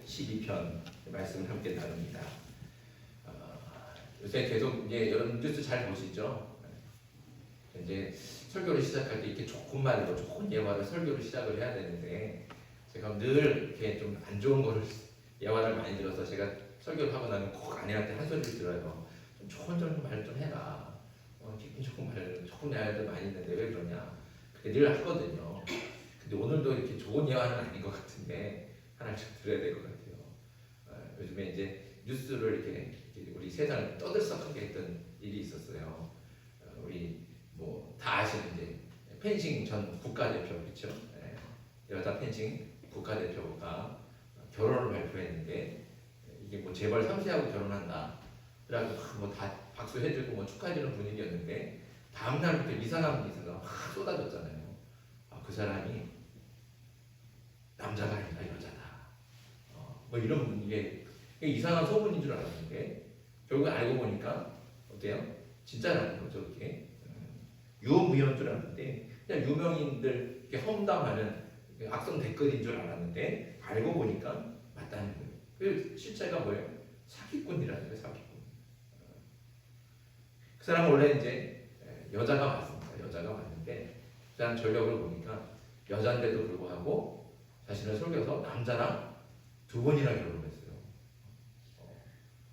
12편 말씀을 함께 나눕니다. 요새 계속 이제 여러분 뉴스 잘 보시죠? 이제 설교를 시작할 때 이렇게 좋은 말로 좋은 예화를 설교를 시작을 해야 되는데 제가 늘 이렇게 좀 안 좋은 거를 예화를 많이 들어서 제가 설교를 하고 나면 꼭 아내한테 한 소리를 들어요. 좀 좋은 말 좀 해라. 기분 좋은 말, 좋은 예화들 많이 있는데 왜 그러냐? 그렇게 늘 하거든요. 근데 오늘도 이렇게 좋은 예화는 아닌 것 같은데 하나씩 들어야 될 것 같아요. 요즘에 이제 뉴스를 이렇게 우리 세상을 떠들썩하게 했던 일이 있었어요. 우리 뭐 다 아시는 이제 펜싱 전 국가대표 그렇죠? 여자 펜싱 국가대표가 결혼을 발표했는데 이게 뭐 재벌 3세하고 결혼한다. 그래가지고 뭐 다 박수 해주고 뭐 축하해주는 분위기였는데 다음 날부터 이상한 기사가 막 쏟아졌잖아요. 그 사람이 남자가 아니라 여자다. 뭐 이런 이게 이상한 소문인 줄 알았는데 결국 알고 보니까 어때요? 진짜라는 거죠. 이게 유언무효인 줄 알았는데 그냥 유명인들 이렇게 험담하는 악성 댓글인 줄 알았는데 알고 보니까 맞다는 거예요. 그 실체가 뭐예요? 사기꾼이라는 거예요. 사기꾼. 그 사람은 원래 이제 여자가 맞습니다. 여자가 맞는데 그 사람 전력을 보니까 여자인데도 불구하고 자신을 속여서 남자랑 2번이나 결혼했어요.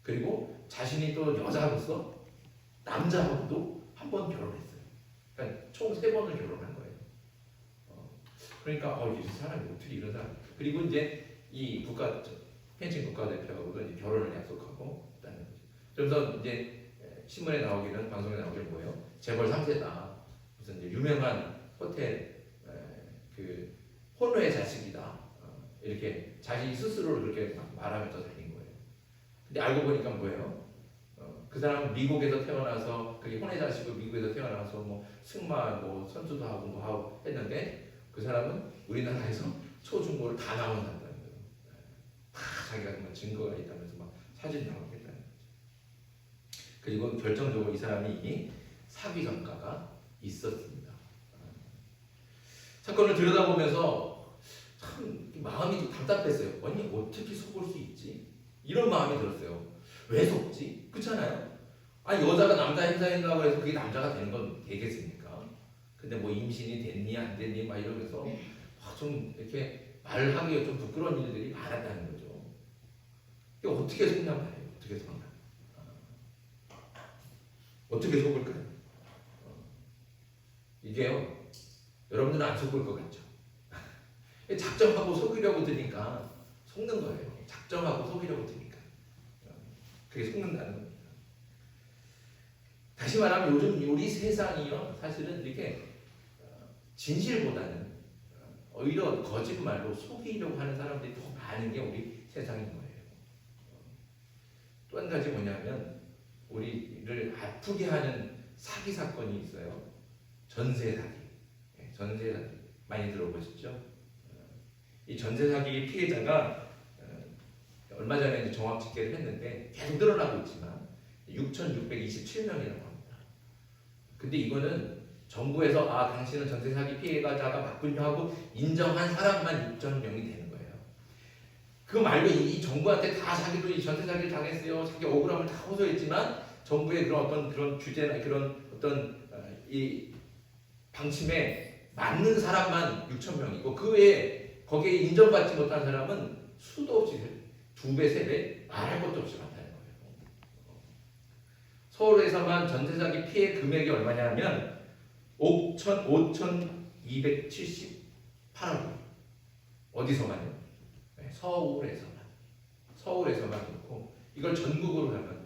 그리고 자신이 또 여자로서 남자하고도 1번 결혼했어요. 그러니까 총 3번을 결혼한 거예요. 그러니까 이 사람이 어떻게 이런 사람? 그리고 이제 이 펜싱 국가대표하고도 이제 결혼을 약속하고 있다는 거죠. 그래서 이제 신문에 나오기는 방송에 나오기는 뭐예요? 재벌 3세다. 무슨 이제 유명한 호텔 그 혼외 자식이다. 이렇게 자기 스스로를 그렇게 말하면서 다닌 거예요. 근데 알고 보니까 뭐예요? 그 사람은 미국에서 태어나서 그게 혼외 자식으로 미국에서 태어나서 뭐 승마 뭐 선수도 하고 뭐 하고 했는데 그 사람은 우리나라에서 초중고를 다 나온다는 거예요. 다 자기가 뭐 증거가 있다면서 막 사진 나오겠다는 거죠. 그리고 결정적으로 이 사람이 사기 전과가 있었습니다. 사건을 들여다보면서 참 마음이 좀 답답했어요. 아니 어떻게 속을 수 있지? 이런 마음이 들었어요. 왜 속지? 그렇잖아요. 아니 여자가 남자 행사한다고 해서 그게 남자가 되는 건 되겠습니까? 근데 뭐 임신이 됐니 안 됐니 막 이러면서 좀 이렇게 말하기가 좀 부끄러운 일들이 많았다는 거죠. 이게 어떻게 속냐 말이에요. 어떻게 속냐? 어떻게 속을까요? 이게요. 여러분들은 안 속을 것 같죠? 작정하고 속이려고 드니까 속는 거예요. 작정하고 속이려고 드니까. 그게 속는다는 겁니다. 다시 말하면 요즘 우리 세상이요. 사실은 이렇게 진실보다는 오히려 거짓말로 속이려고 하는 사람들이 더 많은 게 우리 세상인 거예요. 또 한 가지 뭐냐면 우리를 아프게 하는 사기 사건이 있어요. 전세 사기. 전세 사기 많이 들어보셨죠? 이 전세 사기 피해자가 얼마 전에 이제 종합 집계를 했는데 계속 늘어나고 있지만 6,627명이라고 합니다. 근데 이거는 정부에서 당신은 전세 사기 피해자가 맞군요 하고 인정한 사람만 6,000명이 되는 거예요. 그거 말고 이 정부한테 다 자기도 이 전세 사기를 당했어요. 자기 억울함을 다 호소했지만 정부의 그런 규제나 그런 어떤 이 방침에 맞는 사람만 6,000명이고 그 외에 거기에 인정받지 못한 사람은 수도 없이 2배, 3배 말할 것도 없이 많다는 거예요. 서울에서만 전세 사기 피해 금액이 얼마냐면 5,278원. 어디서만요? 서울에서만 그렇고 이걸 전국으로 하면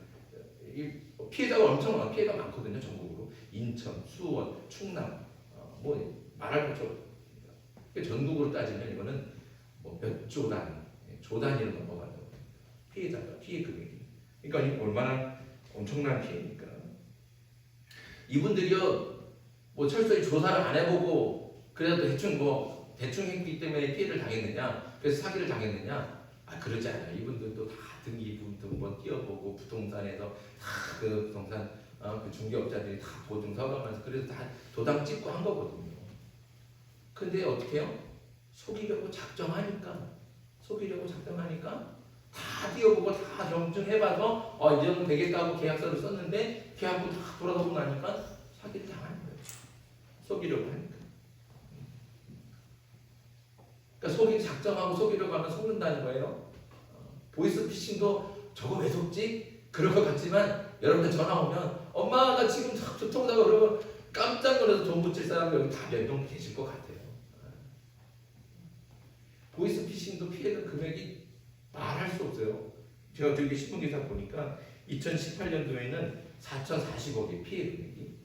피해자가 엄청 많아. 피해가 많거든요. 전국으로 인천, 수원, 충남 뭐 말할 것도 없습니다. 전국으로 따지면 이거는 뭐 몇 조 단위로 넘어가는 피해자가 피해 금액이. 그러니까 이 얼마나 엄청난 피해니까. 이분들이요 뭐 철저히 조사를 안 해보고 그래도 대충 했기 때문에 피해를 당했느냐, 그래서 사기를 당했느냐? 그러지 않아요. 이분들도 다 등본 띄워보고 부동산에서 다 그 부동산 그 중개업자들이 다 보증 서가면서 그래서 다 도장 찍고 한 거거든요. 근데 어떻게 해요? 속이려고 작정하니까 속이려고 작정하니까 다 뛰어보고 다 검증해봐서 이 정도 되겠다고 계약서를 썼는데 계약부 다 돌아보고 나니까 사기를 당하는 거예요. 속이려고 하니까. 그러니까 작정하고 속이려고 하면 속는다는 거예요. 보이스피싱도 저거 왜 속지? 그럴 것 같지만 여러분들 전화 오면 엄마 나 지금 교통사고 그러면 깜짝 놀라서 돈 붙일 사람 여기 다 몇 명 계실 것 같아요. 보이스피싱도 피해는 금액이 말할 수 없어요. 제가 저기 신문기사 보니까 2018년도에는 4,040억의 피해 금액이,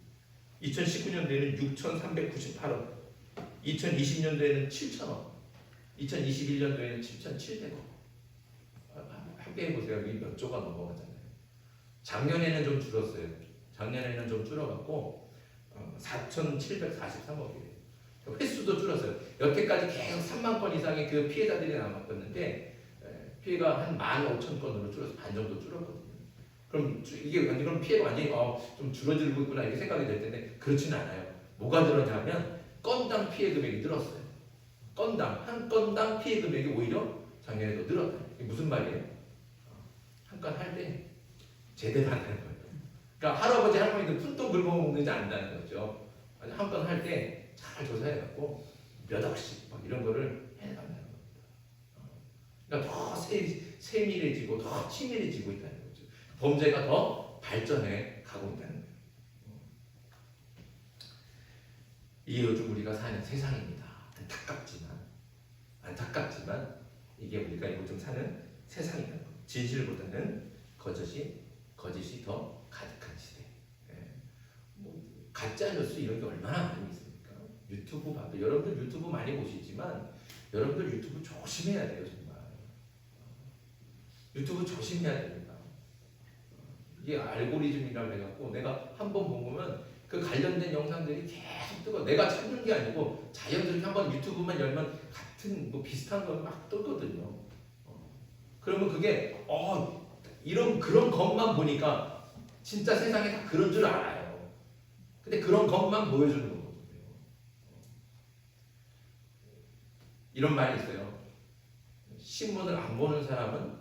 2019년도에는 6,398억, 2020년도에는 7,000억, 2021년도에는 7,700억. 합계해보세요. 이게 몇 조가 넘어가잖아요. 작년에는 좀 줄었어요. 작년에는 좀 줄어갖고 4,743억이에요. 횟수도 줄었어요. 여태까지 계속 3만 건 이상의 그 피해자들이 남았었는데 피해가 한 15,000건으로 줄어서 반 정도 줄었거든요. 그럼 이게 그럼 피해가 완전히 좀 줄어들고 있구나 이렇게 생각이 될 텐데 그렇지는 않아요. 뭐가 늘었냐면 건당 피해 금액이 늘었어요. 한 건당 피해 금액이 오히려 작년에 더 늘었다. 이게 무슨 말이에요? 한 건 할 때 제대로 한다는 거예요. 그러니까 할아버지 할머니들 푼돈 긁어먹는지 안다는 거죠. 한 건 할 때 잘 조사해갖고 몇 억씩 막 이런 거를 해간다는 겁니다. 그러니까 더 세밀해지고 더 치밀해지고 있다는 거죠. 범죄가 더 발전해 가고 있다는 거예요. 이게 요즘 우리가 사는 세상입니다. 안타깝지만 이게 우리가 요즘 사는 세상이라는 거예요. 진실보다는 거짓이 더 가득한 시대. 가짜 뉴스 이런 게 얼마나 많이 있습니까? 유튜브 봐도 여러분들 유튜브 많이 보시지만 여러분들 유튜브 조심해야 돼요. 정말 유튜브 조심해야 됩니다. 이게 알고리즘이라고 해갖고 내가 한번 보면 그 관련된 영상들이 계속 뜨고 내가 찾는 게 아니고 자연스럽게 한번 유튜브만 열면 같은 비슷한 걸 막 뜨거든요. 그러면 그게 그런 것만 보니까 진짜 세상에 다 그런 줄 알아요. 근데 그런 것만 보여주는 거거든요. 이런 말이 있어요. 신문을 안 보는 사람은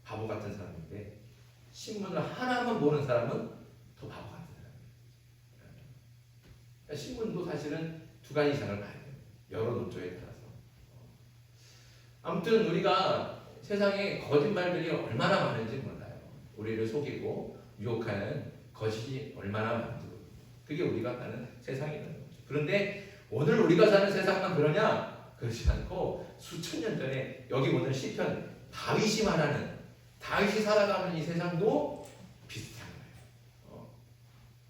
바보 같은 사람인데 신문을 하나만 보는 사람은 더 바보 같은 사람이에요. 그러니까 신문도 사실은 두 가지 이상을 봐야 돼요. 여러 논조에 따라서. 아무튼 우리가 세상에 거짓말들이 얼마나 많은지 몰라요. 우리를 속이고 유혹하는 거짓이 얼마나 많은지. 그게 우리가 사는 세상이라는 거죠. 그런데 오늘 우리가 사는 세상만 그러냐? 그렇지 않고 수천 년 전에 여기 오늘 시편 다윗이 말하는 다윗이 살아가는 이 세상도 비슷한 거예요.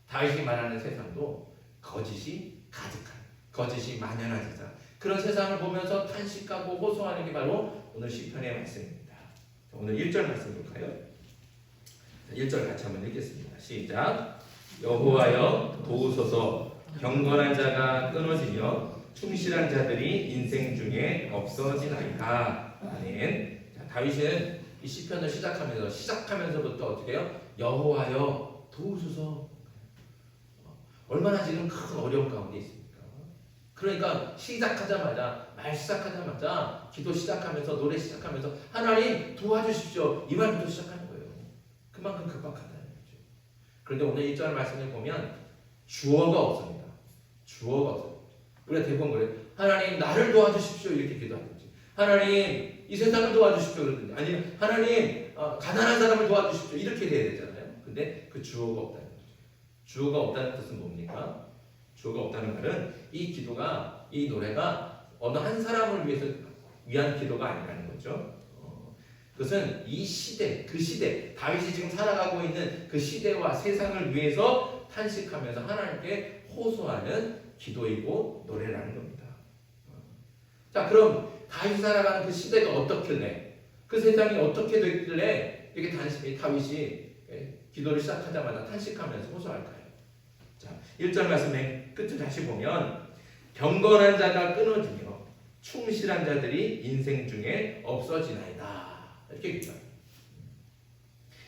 다윗이 말하는 세상도 거짓이 가득한, 거짓이 만연한 세상. 그런 세상을 보면서 탄식하고 호소하는 게 바로 오늘 시편의 말씀입니다. 오늘 1절 말씀 볼까요? 1절 같이 한번 읽겠습니다. 시작. 여호와여 도우소서. 경건한 자가 끊어지며 충실한 자들이 인생 중에 없어지나이다. 아멘. 자, 다윗은 이 시편을 시작하면서부터 어떻게 해요? 여호와여 도우소서. 얼마나 지금 큰 어려움 가운데 있습니까? 그러니까 말 시작하자마자 기도 시작하면서 노래 시작하면서 하나님 도와주십시오. 이 말부터 시작하는 거예요. 그만큼 급박하다는 거죠. 그런데 오늘 1절 말씀을 보면 주어가 없습니다. 주어가 없어요. 우리가 대부분 그래요. 하나님 나를 도와주십시오 이렇게 기도하든지 하나님 이 세상을 도와주십시오 그러든지 아니면 하나님 가난한 사람을 도와주십시오 이렇게 돼야 되잖아요. 근데 그 주어가 없다는 거죠. 주어가 없다는 뜻은 뭡니까? 주어가 없다는 말은 이 기도가 이 노래가 어느 한 사람을 위한 기도가 아니라는 거죠. 그것은 이 시대, 그 시대, 다윗이 지금 살아가고 있는 그 시대와 세상을 위해서 탄식하면서 하나님께 호소하는 기도이고 노래라는 겁니다. 자, 그럼 다윗이 살아가는 그 시대가 어떻길래, 그 세상이 어떻게 됐길래 이렇게 다윗이 기도를 시작하자마자 탄식하면서 호소할까요? 자, 1절 말씀의 끝을 다시 보면 경건한 자가 끊어지며 충실한 자들이 인생 중에 없어지나이다. 이렇게 기도합니다.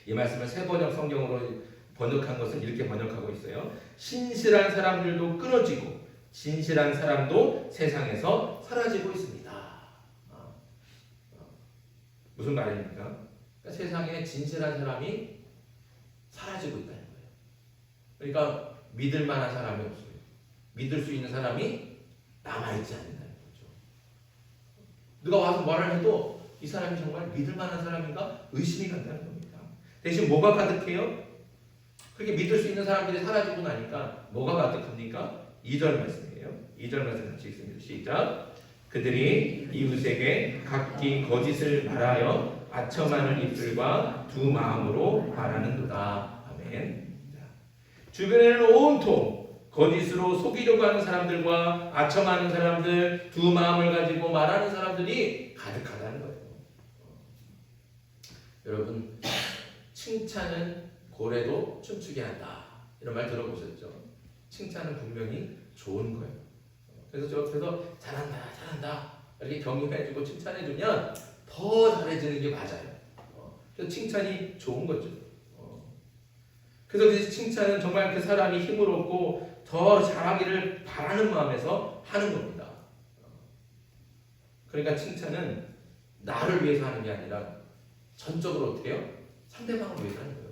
이 말씀을 새 번역 성경으로 번역한 것은 이렇게 번역하고 있어요. 신실한 사람들도 끊어지고 진실한 사람도 세상에서 사라지고 있습니다. 무슨 말입니까? 그러니까 세상에 진실한 사람이 사라지고 있다는 거예요. 그러니까 믿을 만한 사람이 없어요. 믿을 수 있는 사람이 남아있지 않는다는 거죠. 누가 와서 말을 해도 이 사람이 정말 믿을 만한 사람인가 의심이 간다는 겁니다. 대신 뭐가 가득해요? 그렇게 믿을 수 있는 사람들이 사라지고 나니까 뭐가 가득합니까? 2절 말씀이에요. 2절 말씀 같이 읽습니다. 시작. 그들이 이웃에게 각기 거짓을 말하여 아첨하는 입술과 두 마음으로 말하는도다. 아멘. 주변에는 온통 거짓으로 속이려고 하는 사람들과 아첨하는 사람들, 두 마음을 가지고 말하는 사람들이 가득하다는 거예요. 여러분, 칭찬은 고래도 춤추게 한다. 이런 말 들어보셨죠? 칭찬은 분명히 좋은 거예요. 그래서 저 옆에서 잘한다 이렇게 격려해주고 칭찬해주면 더 잘해지는 게 맞아요. 그래서 칭찬이 좋은 거죠. 그래서 그 칭찬은 정말 그 사람이 힘을 얻고 더 잘하기를 바라는 마음에서 하는 겁니다. 그러니까 칭찬은 나를 위해서 하는 게 아니라 전적으로 어떻게 해요? 상대방을 위해서 하는 거예요.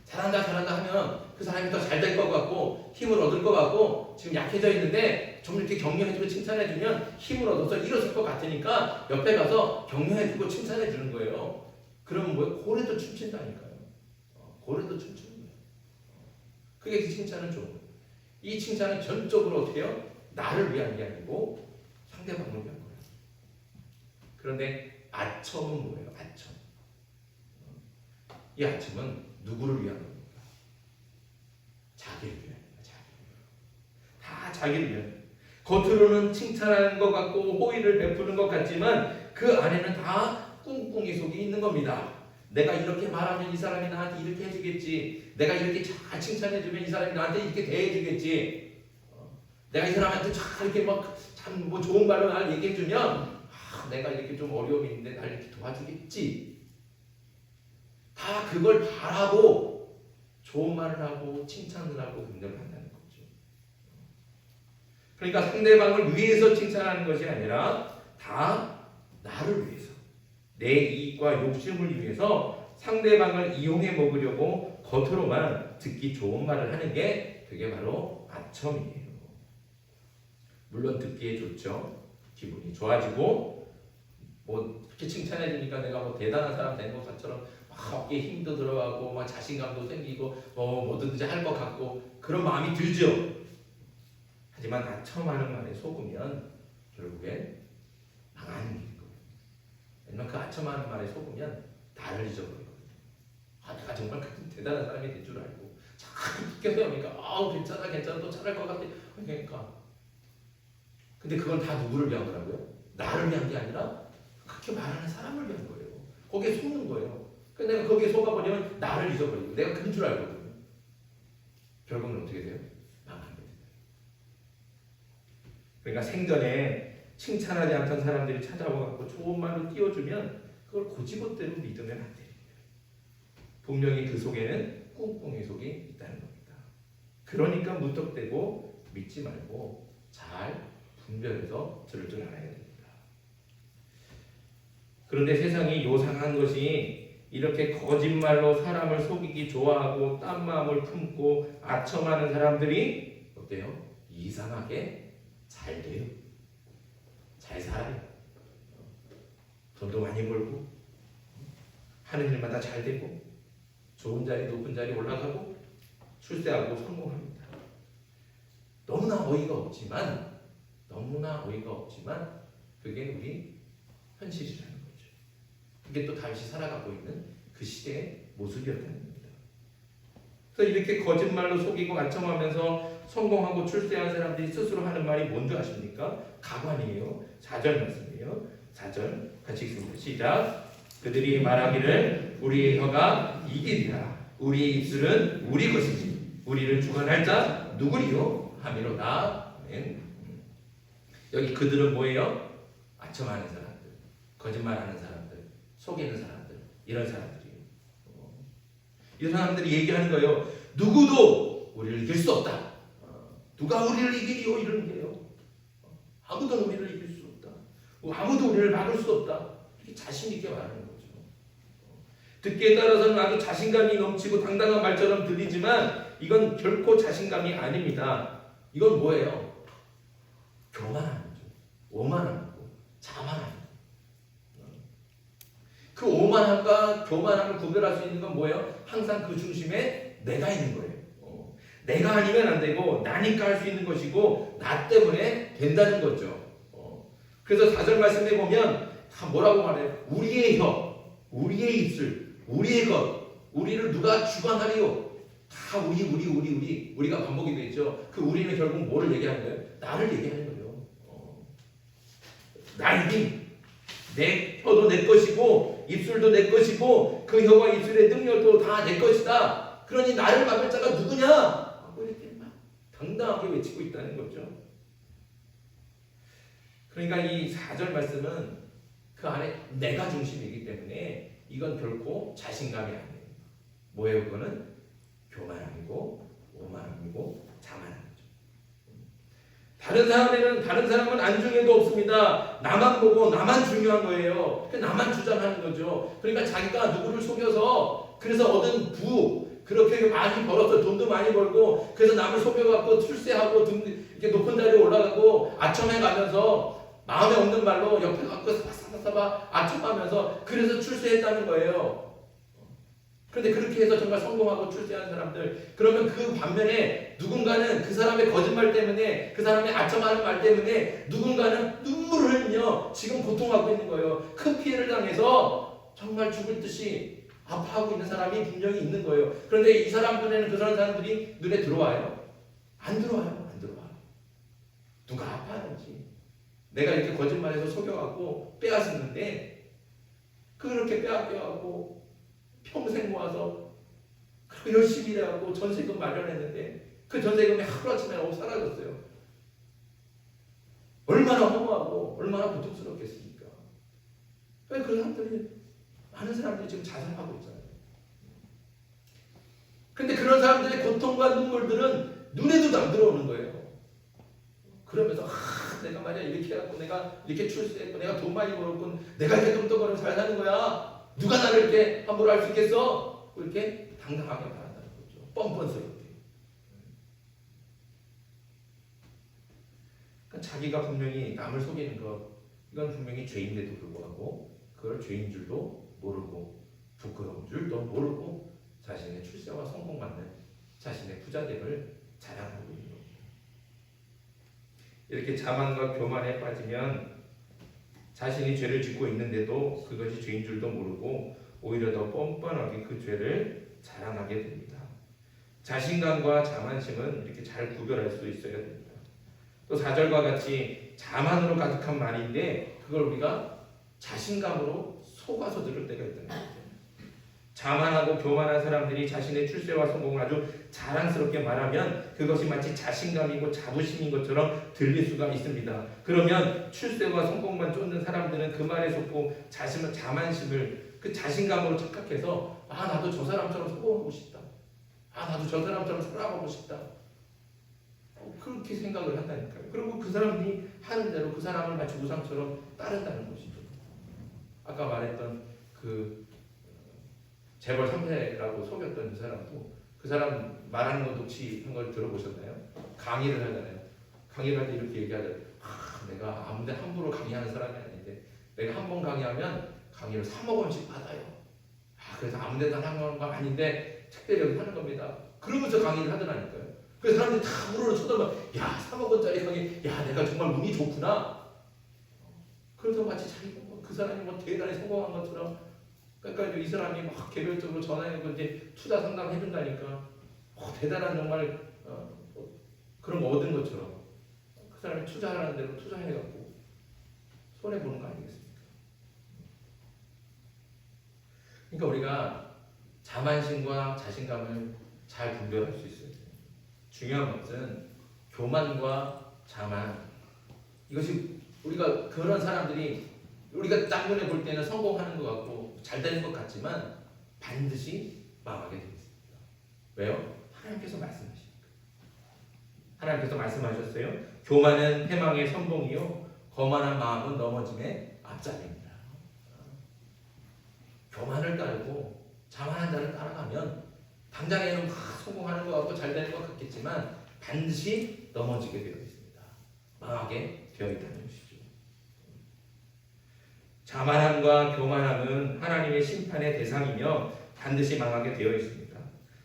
잘한다 하면 그 사람이 더 잘 될 것 같고 힘을 얻을 것 같고 지금 약해져 있는데 좀 이렇게 격려해주고 칭찬해주면 힘을 얻어서 일어설 것 같으니까 옆에 가서 격려해주고 칭찬해주는 거예요. 그러면 뭐예요? 고래도 춤춘다니까요. 고래도 춤추는 거예요. 그게 그 칭찬은 좋은 거예요. 이 칭찬은 전적으로 어떻게 해요? 나를 위한 게 아니고 상대방을 위한 거예요. 그런데 아첨은 뭐예요? 아첨. 이 아첨은 누구를 위한 겁니까? 자기를 위한 거예요. 다 자기를 위한 거예요. 겉으로는 칭찬하는 것 같고 호의를 베푸는 것 같지만 그 안에는 다 꿍꿍이 속이 있는 겁니다. 내가 이렇게 말하면 이 사람이 나한테 이렇게 해주겠지. 내가 이렇게 잘 칭찬해주면 이 사람이 나한테 이렇게 대해주겠지. 내가 이 사람한테 잘 이렇게 참 뭐 좋은 말로 날 얘기해주면 내가 이렇게 좀 어려움이 있는데 날 이렇게 도와주겠지. 다 그걸 바라고 좋은 말을 하고 칭찬을 하고 긍정을 한다는 거죠. 그러니까 상대방을 위해서 칭찬하는 것이 아니라 다 나를 위해서 내 이익과 욕심을 위해서 상대방을 이용해 먹으려고 겉으로만 듣기 좋은 말을 하는 게 그게 바로 아첨이에요. 물론 듣기에 좋죠. 기분이 좋아지고 뭐 이렇게 칭찬해 주니까 내가 뭐 대단한 사람 된 것처럼 막 어깨에 힘도 들어가고 막 자신감도 생기고 뭐든지 할 것 같고 그런 마음이 들죠. 하지만 아첨하는 말에 속으면 결국엔 망하는 길인 거예요. 왜냐면 그 아첨하는 말에 속으면 나를 잊어버리거든요. 내가 정말 대단한 사람이 될 줄 알고 자꾸 붙게 세우니까 괜찮아 또 잘할 것 같아. 그러니까 근데 그건 다 누구를 위한 거라고요? 나를 위한 게 아니라 그렇게 말하는 사람을 위한 거예요. 거기에 속는 거예요. 근데 내가 거기에 속아버리면 나를 잊어버리고 내가 그런 줄 알거든요. 결국은 어떻게 돼요? 망하게 돼요. 그러니까 생전에 칭찬하지 않던 사람들이 찾아와서 좋은 말로 띄워주면 그걸 고지것대로 믿으면 안 돼요. 분명히 그 속에는 꿍꿍이 속이 있다는 겁니다. 그러니까 무턱대고 믿지 말고 잘 분별해서 들을 줄 알아야 됩니다. 그런데 세상이 요상한 것이 이렇게 거짓말로 사람을 속이기 좋아하고 딴 마음을 품고 아첨하는 사람들이 어때요? 이상하게 잘 돼요. 잘 살아요. 돈도 많이 벌고 하는 일마다 잘 되고 좋은 자리 높은 자리 올라가고 출세하고 성공합니다. 너무나 어이가 없지만 그게 우리 현실이라는 거죠. 그게 또 다윗이 살아가고 있는 그 시대의 모습이었다는 겁니다. 그래서 이렇게 거짓말로 속이고 아첨하면서 성공하고 출세한 사람들이 스스로 하는 말이 뭔지 아십니까? 가관이에요. 4절 말씀이에요. 4절 같이 읽습니다. 시작. 그들이 말하기를 우리의 혀가 이기리라. 우리의 입술은 우리 것이지 우리를 주관할 자 누구리요? 하미로다. 아멘. 여기 그들은 뭐예요? 아첨하는 사람들, 거짓말하는 사람들, 속이는 사람들, 이런 사람들이에요. 이런 사람들이 얘기하는 거예요. 누구도 우리를 이길 수 없다. 누가 우리를 이기리요? 이러는 게요. 아무도 우리를 이길 수 없다. 아무도 우리를 막을 수 없다. 이렇게 자신 있게 말하는 거죠. 듣기에 따라서는 아주 자신감이 넘치고 당당한 말처럼 들리지만 이건 결코 자신감이 아닙니다. 이건 뭐예요? 교만함이죠. 오만함이고 자만함. 그 오만함과 교만함을 구별할 수 있는 건 뭐예요? 항상 그 중심에 내가 있는 거예요. 내가 아니면 안 되고 나니까 할 수 있는 것이고 나 때문에 된다는 거죠. 그래서 4절 말씀에 보면 다 뭐라고 말해요? 우리의 혀, 우리의 입술, 우리의 것, 우리를 누가 주관하리요? 다 우리가 반복이 되죠. 그 우리는 결국 뭐를 얘기하는 거예요? 나를 얘기하는 거예요. 나의 힘, 내 혀도 내 것이고 입술도 내 것이고 그 혀와 입술의 능력도 다 내 것이다. 그러니 나를 막을 자가 누구냐? 하고 이렇게 막 당당하게 외치고 있다는 거죠. 그러니까 이 4절 말씀은 그 안에 내가 중심이기 때문에 이건 결코 자신감이 아니에요. 뭐예요? 그거는 교만함이고 오만함이고 자만함이죠. 다른 사람은 안중에도 없습니다. 나만 보고 나만 중요한 거예요. 나만 주장하는 거죠. 그러니까 자기가 누구를 속여서 그래서 얻은 그렇게 많이 벌어서 돈도 많이 벌고 그래서 남을 속여갖고 출세하고 이렇게 높은 자리에 올라가고 아첨해 가면서 마음에 없는 말로 옆에 갖고 사바사바 아첨하면서 그래서 출세했다는 거예요. 그런데 그렇게 해서 정말 성공하고 출세하는 사람들, 그러면 그 반면에 누군가는 그 사람의 거짓말 때문에, 그 사람의 아첨하는 말 때문에 누군가는 눈물을 흘리며 지금 고통하고 있는 거예요. 큰 피해를 당해서 정말 죽을 듯이 아파하고 있는 사람이 분명히 있는 거예요. 그런데 이 사람 눈에는 그 사람들이 눈에 들어와요? 안 들어와요. 안 들어와요. 누가 아파하는지. 내가 이렇게 거짓말해서 속여갖고 빼앗았는데 그렇게 빼앗겨갖고 평생 모아서 그리고 열심히 일해갖고 전세금 마련했는데 그 전세금이 하루아침에 사라졌어요. 얼마나 허무하고 얼마나 고통스럽겠습니까? 왜 그 사람들이 많은 사람들이 지금 자살하고 있잖아요. 근데 그런 사람들의 고통과 눈물들은 눈에도 안 들어오는 거예요. 그러면서 내가 만약 이렇게 해갖고 내가 이렇게 출세했고 내가 돈 많이 벌었고 내가 이렇게 뚱뚱거리면 잘 사는 거야. 누가 나를 이렇게 함부로 할 수 있겠어? 이렇게 당당하게 말한다는 거죠. 뻔뻔스럽게. 그러니까 자기가 분명히 남을 속이는 것, 이건 분명히 죄인데도 불구하고 그걸 죄인 줄도 모르고 부끄러운 줄도 모르고 자신의 출세와 성공받는 자신의 부자됨을 자랑하고 있는 겁니다. 이렇게 자만과 교만에 빠지면 자신이 죄를 짓고 있는데도 그것이 죄인 줄도 모르고 오히려 더 뻔뻔하게 그 죄를 자랑하게 됩니다. 자신감과 자만심은 이렇게 잘 구별할 수 있어야 됩니다. 또 4절과 같이 자만으로 가득한 말인데 그걸 우리가 자신감으로 속아서 들을 때가 있다는 거죠. 자만하고 교만한 사람들이 자신의 출세와 성공을 아주 자랑스럽게 말하면 그것이 마치 자신감이고 자부심인 것처럼 들릴 수가 있습니다. 그러면 출세와 성공만 쫓는 사람들은 그 말에 속고 자만심을 그 자신감으로 착각해서 나도 저 사람처럼 성공하고 싶다. 나도 저 사람처럼 살아가고 싶다. 그렇게 생각을 한다니까요. 그리고 그 사람이 하는 대로 그 사람을 마치 우상처럼 따른다는 것이죠. 아까 말했던 그 재벌 3세라고 속였던 그 사람도 그 사람 말하는 거 녹취한 걸 들어보셨나요? 강의를 하잖아요. 강의를 할 때 이렇게 얘기하잖아요. 내가 아무데 함부로 강의하는 사람이 아닌데 내가 한 번 강의하면 강의를 3억 원씩 받아요. 그래서 아무데나 하는 거 아닌데 특별히 하는 겁니다. 그러면서 강의를 하더라니까요. 그래서 사람들이 다 우르르 쳐다봐. 야 3억 원짜리 강의, 야 내가 정말 운이 좋구나. 그래서 마치 자기가 그 사람이 대단히 성공한 것처럼. 그러니까 이 사람이 막 개별적으로 전화해서 이제 투자 상담 해준다니까 대단한 정말 그런 거 얻은 것처럼 그 사람이 투자하라는 대로 투자해갖고 손해 보는 거 아니겠습니까? 그러니까 우리가 자만심과 자신감을 잘 분별할 수 있어요. 중요한 것은 교만과 자만, 이것이 우리가 그런 사람들이 우리가 딱 눈에 볼 때는 성공하는 것 같고 잘 되는 것 같지만 반드시 망하게 되겠습니다. 왜요? 하나님께서 말씀하시니까. 하나님께서 말씀하셨어요. 교만은 패망의 선봉이요 거만한 마음은 넘어짐의 앞잡이입니다. 교만을 따르고 소망하면 당장에는 막 성공하는 것 같고 잘 되는 것 같겠지만 반드시 넘어지게 되어 있습니다. 망하게 되어 있다는 것이죠. 자만함과 교만함은 하나님의 심판의 대상이며 반드시 망하게 되어 있습니다.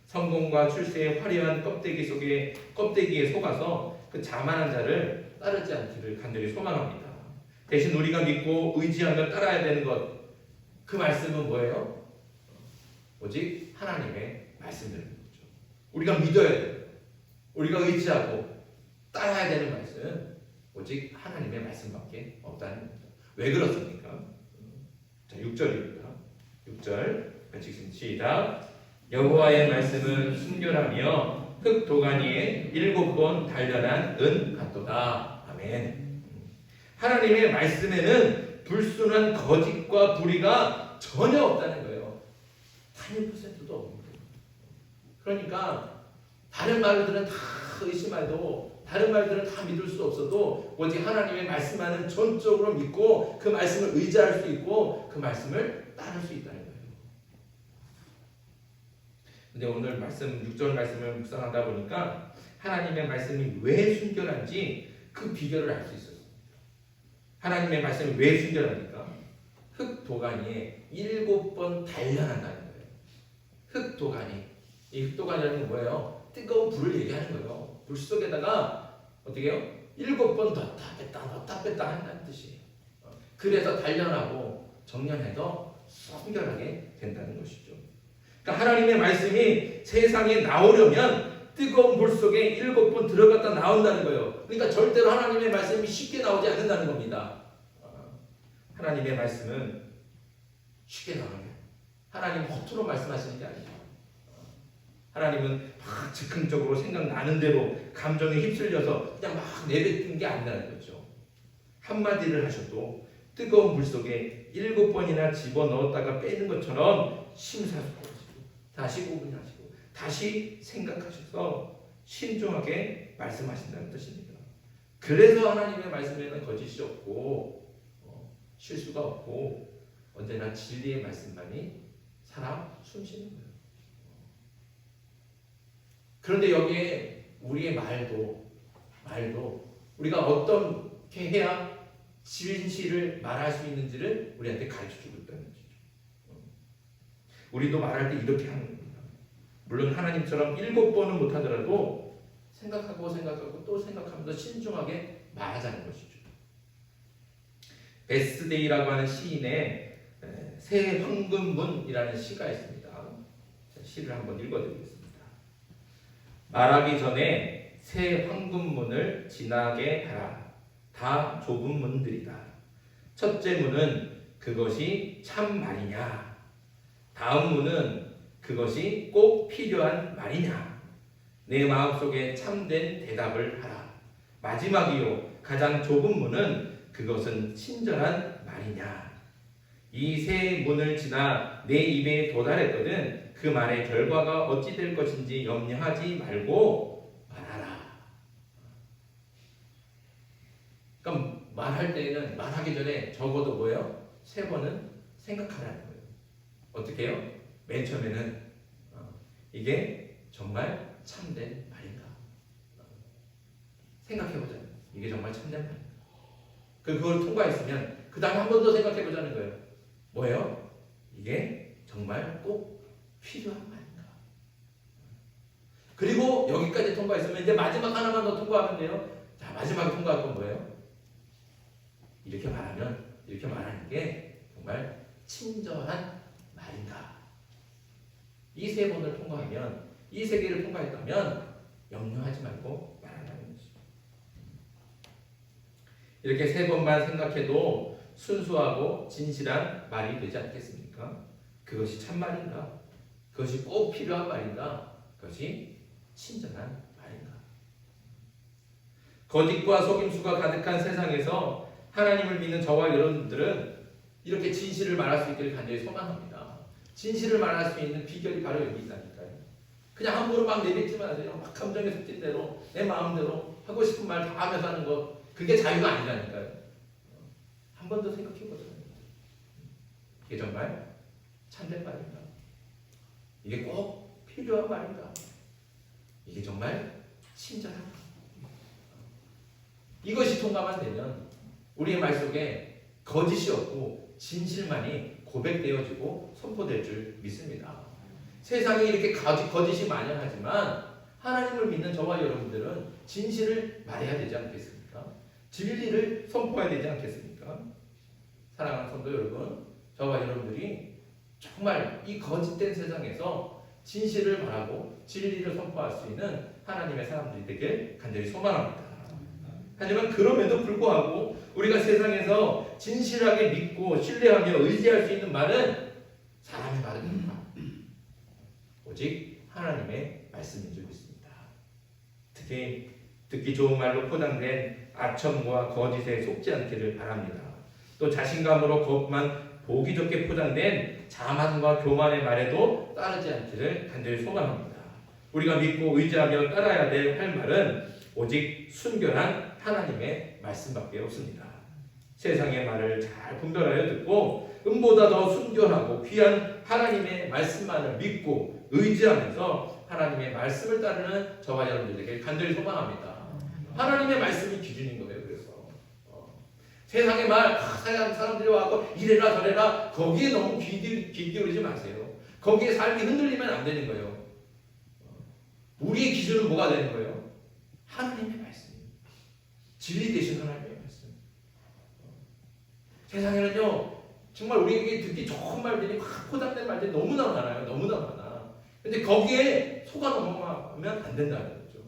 성공과 출세의 화려한 껍데기에 속아서 그 자만한 자를 따르지 않기를 간절히 소망합니다. 대신 우리가 믿고 의지하며 따라야 되는 것, 그 말씀은 뭐예요? 오직 하나님의 말씀들인 거죠. 우리가 믿어야 돼요. 우리가 의지하고 따라야 되는 말씀은 오직 하나님의 말씀밖에 없다는 겁니다. 왜 그렇습니까? 자, 6절입니다. 6절 같이 읽습니다. 시작. 여호와의 말씀은 순결하며 흙 도가니에 7번 단련한 은 같도다. 아멘. 하나님의 말씀에는 불순한 거짓과 불의가 전혀 없다는 거예요. 단 1%도 없습니다. 그러니까 다른 말들은 다 의심해도, 다른 말들은 다 믿을 수 없어도 오직 하나님의 말씀만은 전적으로 믿고 그 말씀을 의지할 수 있고 그 말씀을 따를 수 있다는 거예요. 근데 오늘 말씀 6절 말씀을 묵상하다 보니까 하나님의 말씀이 왜 순결한지 그 비결을 알 수 있었습니다. 하나님의 말씀이 왜 순결합니까? 흙 도가니에 7번 단련한다는 거예요. 흙 도가니. 이 흙 도가니라는 건 뭐예요? 뜨거운 불을 얘기하는 거예요. 불 속에다가 어떻게 해요? 7번 넣었다 뺐다 한다는 뜻이에요. 그래서 단련하고 정련해서 순결하게 된다는 것이죠. 그러니까 하나님의 말씀이 세상에 나오려면 뜨거운 불 속에 7번 들어갔다 나온다는 거예요. 그러니까 절대로 하나님의 말씀이 쉽게 나오지 않는다는 겁니다. 하나님의 말씀은 쉽게 나오는 하나님 허투루 말씀하시는 게 아니죠. 하나님은 막 즉흥적으로 생각나는 대로 감정에 휩쓸려서 그냥 막 내뱉는 게 아니라는 거죠. 한마디를 하셔도 뜨거운 물 속에 7번이나 집어넣었다가 빼는 것처럼 심사숙고하시고 다시 구분하시고 다시 생각하셔서 신중하게 말씀하신다는 뜻입니다. 그래서 하나님의 말씀에는 거짓이 없고 실수가 없고 언제나 진리의 말씀만이 살아 숨쉬는 거예요. 그런데 여기에 우리의 말도 우리가 어떻게 해야 진실을 말할 수 있는지를 우리한테 가르쳐주고 있다는 거죠. 우리도 말할 때 이렇게 하는 겁니다. 물론 하나님처럼 7번은 못하더라도 생각하고 또 생각하면서 신중하게 말하자는 것이죠. 베스데이라고 하는 시인의 새 황금문이라는 시가 있습니다. 시를 한번 읽어드리겠습니다. 말하기 전에 새 황금문을 지나게 하라. 다 좁은 문들이다. 첫째 문은 그것이 참 말이냐. 다음 문은 그것이 꼭 필요한 말이냐. 내 마음속에 참된 대답을 하라. 마지막이요 가장 좁은 문은 그것은 친절한 말이냐. 이 세 문을 지나 내 입에 도달했거든 그 말의 결과가 어찌 될 것인지 염려하지 말고 말하라. 그럼 말할 때에는 말하기 전에 적어도 뭐예요? 3번은 생각하라는 거예요. 어떻게 해요? 맨 처음에는 이게 정말 참된 말인가? 생각해보자. 이게 정말 참된 말인가? 그걸 통과했으면 그 다음에 한 번 더 생각해보자는 거예요. 뭐예요? 이게 정말 꼭 필요한 말인가? 그리고 여기까지 통과했으면 이제 마지막 하나만 더 통과하면 돼요. 자, 마지막에 통과할 건 뭐예요? 이렇게 말하는 게 정말 친절한 말인가? 이 3번을 통과하면, 이 3개를 통과했다면 염려하지 말고 말하라는 것이죠. 이렇게 3번만 생각해도 순수하고 진실한 말이 되지 않겠습니까? 그것이 참말인가? 그것이 꼭 필요한 말인가? 그것이 친절한 말인가? 거짓과 속임수가 가득한 세상에서 하나님을 믿는 저와 여러분들은 이렇게 진실을 말할 수 있기를 간절히 소망합니다. 진실을 말할 수 있는 비결이 바로 여기 있다니까요. 그냥 함부로 막 내뱉지 마세요. 막 감정에 섞인 대로 내 마음대로 하고 싶은 말 다 하면서 하는 것, 그게 자유가 아니라니까요. 한 번 더 생각해보자. 이게 정말 참된 말인가? 이게 꼭 필요한 말인가? 이게 정말 친절한가? 이것이 통과만 되면 우리의 말 속에 거짓이 없고 진실만이 고백되어지고 선포될 줄 믿습니다. 세상에 이렇게 거짓이 만연하지만 하나님을 믿는 저와 여러분들은 진실을 말해야 되지 않겠습니까? 진리를 선포해야 되지 않겠습니까? 사랑하는 성도 여러분, 저와 여러분들이 정말 이 거짓된 세상에서 진실을 말하고 진리를 선포할 수 있는 하나님의 사람들이 되길 간절히 소망합니다. 하지만 그럼에도 불구하고 우리가 세상에서 진실하게 믿고 신뢰하며 의지할 수 있는 말은 사람의 말은 아닙니다. 오직 하나님의 말씀인 줄 믿습니다. 특히 듣기 좋은 말로 포장된 아첨과 거짓에 속지 않기를 바랍니다. 또 자신감으로 겉만 보기 좋게 포장된 자만과 교만의 말에도 따르지 않기를 간절히 소망합니다. 우리가 믿고 의지하며 따라야 될 할 말은 오직 순결한 하나님의 말씀밖에 없습니다. 세상의 말을 잘 분별하여 듣고 음보다 더 순결하고 귀한 하나님의 말씀만을 믿고 의지하면서 하나님의 말씀을 따르는 저와 여러분들에게 간절히 소망합니다. 하나님의 말씀이 기준인 거예요. 그래서 세상의 말, 사람들이 와서 이래라 저래라 거기에 너무 귀 기울이지 마세요. 거기에 삶이 흔들리면 안 되는 거예요. 우리의 기준은 뭐가 되는 거예요? 하나님의 말씀, 진리 되신 하나님의 말씀. 세상에는요 정말 우리에게 듣기 좋은 말들이 막 포장된 말들이 너무나 많아요. 너무나 많아. 근데 거기에 속아 넘어가면 안 된다는 거죠.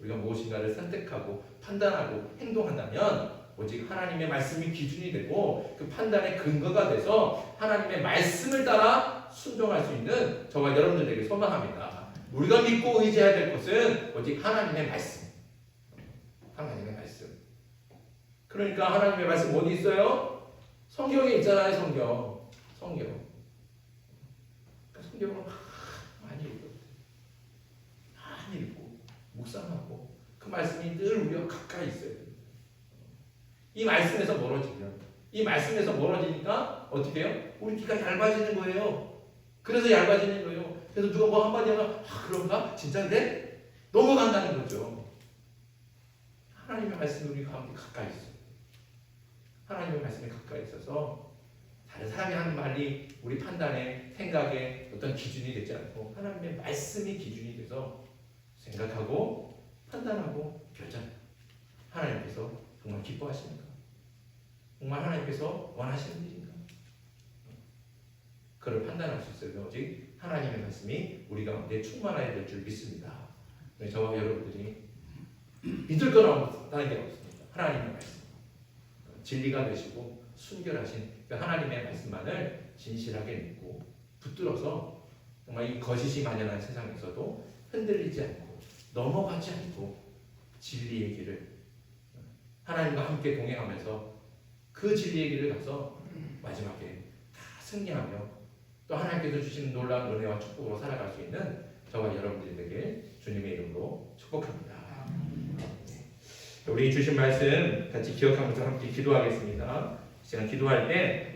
우리가 무엇인가를 선택하고 판단하고 행동한다면 오직 하나님의 말씀이 기준이 되고 그 판단의 근거가 돼서 하나님의 말씀을 따라 순종할 수 있는 저와 여러분들에게 소망합니다. 우리가 믿고 의지해야 될 것은 오직 하나님의 말씀. 하나님의 말씀. 그러니까 하나님의 말씀 어디 있어요? 성경에 있잖아요. 성경. 성경을 많이 읽고 많이 읽고 묵상하고 그 말씀이 늘 우리와 가까이 있어요. 이 말씀에서 멀어지니까 어떻게 해요? 우리 귀가 얇아지는 거예요. 그래서 얇아지는 거예요. 그래서 누가 뭐 한마디 하면 그런가? 진짜 그래? 넘어간다는 거죠. 하나님의 말씀이 우리 가운데 가까이 있어요. 하나님의 말씀이 가까이 있어서 다른 사람이 하는 말이 우리 판단에 생각에 어떤 기준이 되지 않고 하나님의 말씀이 기준이 돼서 생각하고 판단하고 결정해요. 하나님께서 정말 기뻐하십니까? 정말 하나님께서 원하시는 일인가? 그걸 판단할 수 있어요. 오직 하나님의 말씀이 우리 가운데 충만해야 될 줄 믿습니다. 저와 여러분들이 믿을 건 없다는 게 없습니다. 하나님의 말씀, 진리가 되시고 순결하신 그 하나님의 말씀만을 진실하게 믿고 붙들어서 정말 이 거짓이 만연한 세상에서도 흔들리지 않고 넘어가지 않고 진리의 길을 하나님과 함께 동행하면서 그 진리의 길을 가서 마지막에 다 승리하며 또 하나님께서 주시는 놀라운 은혜와 축복으로 살아갈 수 있는 저와 여러분들에게 주님의 이름으로 축복합니다. 우리 주신 말씀 같이 기억하면서 함께 기도하겠습니다. 시간 기도할 때